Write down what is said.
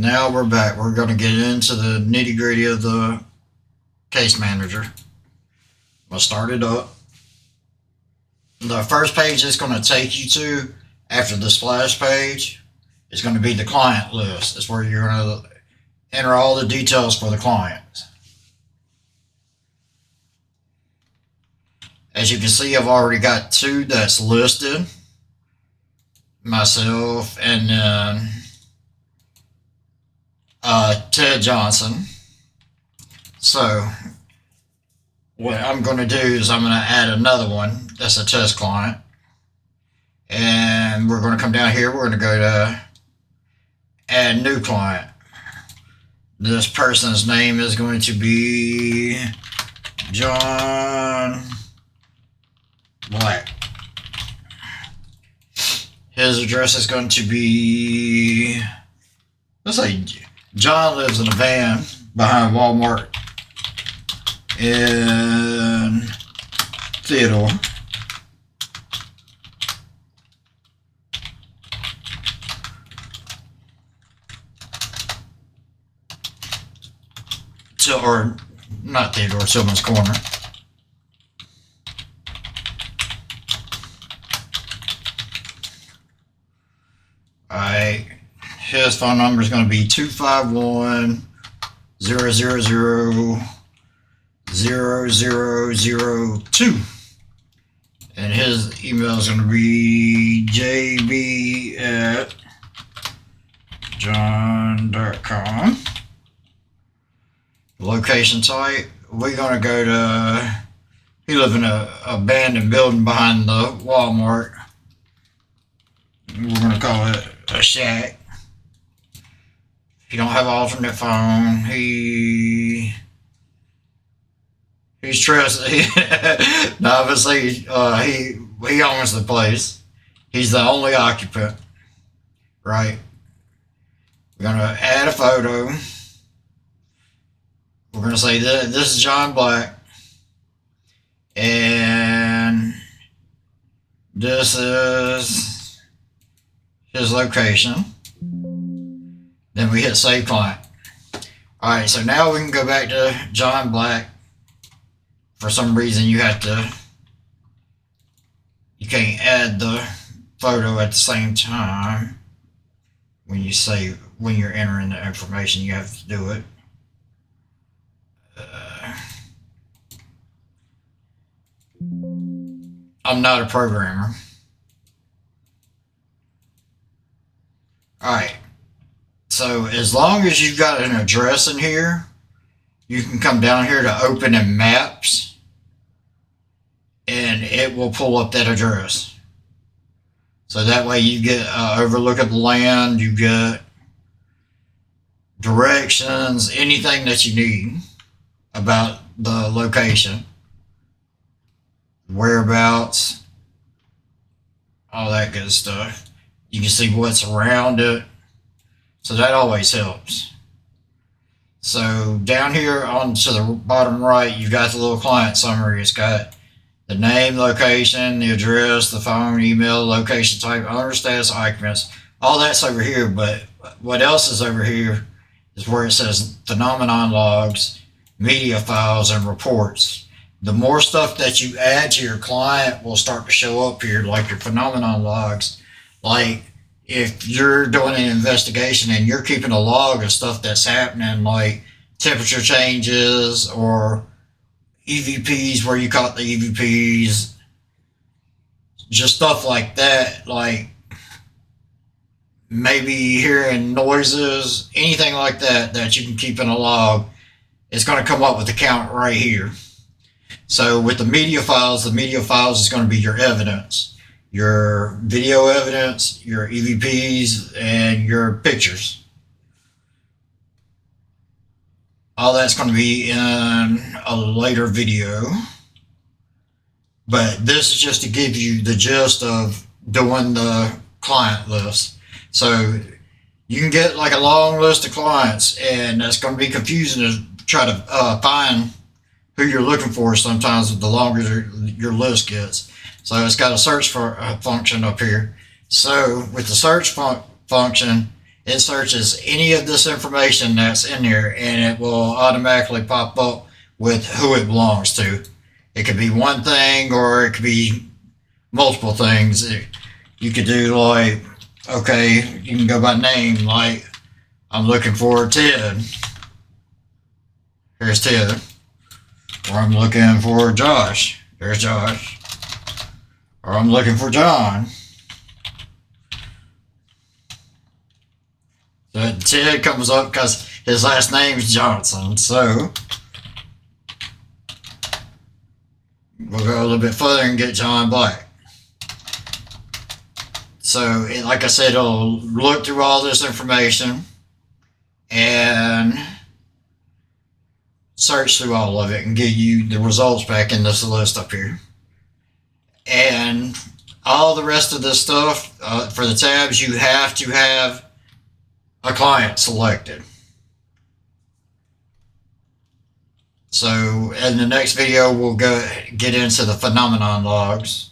Now we're back. We're going to get into the nitty gritty of the case manager. I'm going to start it up. The first page it's going to take you to after the splash page is going to be the client list. It's where you're going to enter all the details for the client. As you can see, I've already got 2 that's listed. Myself and then Ted Johnson. So what I'm going to do is I'm going to add another one that's a test client, and we're going to come down here. We're going to go to add new client. This person's name is going to be John Black. His address is going to be, let's say John lives in a van behind Walmart in Theodore. Or not Theodore, Tillman's Corner. Alright, his phone number is going to be 251-000-0002. And his email is going to be jb@john.com. Location type, we're going to go to, he lives in a abandoned building behind the Walmart. We're going to call it a shack. He don't have an alternate phone. He's trusted. Obviously, he owns the place. He's the only occupant, right? We're going to add a photo. We're going to say that this is John Black, and this is his location. Then we hit Save Client. Alright, so now we can go back to John Black. For some reason you can't add the photo at the same time. When you're entering the information, you have to do it. I'm not a programmer. Alright, so as long as you've got an address in here, you can come down here to open in maps, and it will pull up that address. So that way you get an overlook of the land, you get directions, anything that you need about the location, whereabouts, all that good stuff. You can see what's around it, so that always helps. So down here on to the bottom right, you've got the little client summary. It's got the name, location, the address, the phone, email, location type, owner status, occupants. All that's over here, but what else is over here is where it says phenomenon logs, media files, and reports. The more stuff that you add to your client will start to show up here, like your phenomenon logs. Like if you're doing an investigation and you're keeping a log of stuff that's happening, like temperature changes or EVPs, where you caught the EVPs, just stuff like that, like maybe hearing noises, anything like that that you can keep in a log, it's going to come up with the count right here. So with the media files is going to be your evidence. Your video evidence, your EVPs, and your pictures. All that's going to be in a later video. But this is just to give you the gist of doing the client list. So you can get like a long list of clients, and that's going to be confusing to try to find who you're looking for sometimes the longer your list gets. So it's got a search for function up here. So with the search function, it searches any of this information that's in there, and it will automatically pop up with who it belongs to. It could be one thing, or it could be multiple things. You could do like, okay, you can go by name, like I'm looking for Ted. Here's Ted. Or I'm looking for Josh. There's Josh. Or I'm looking for John. So Ted comes up because his last name is Johnson. So we'll go a little bit further and get John Black. So, like I said, it'll look through all this information and search through all of it and give you the results back in this list up here. And all the rest of this stuff, for the tabs, you have to have a client selected. So in the next video, we'll get into the phenomenon logs.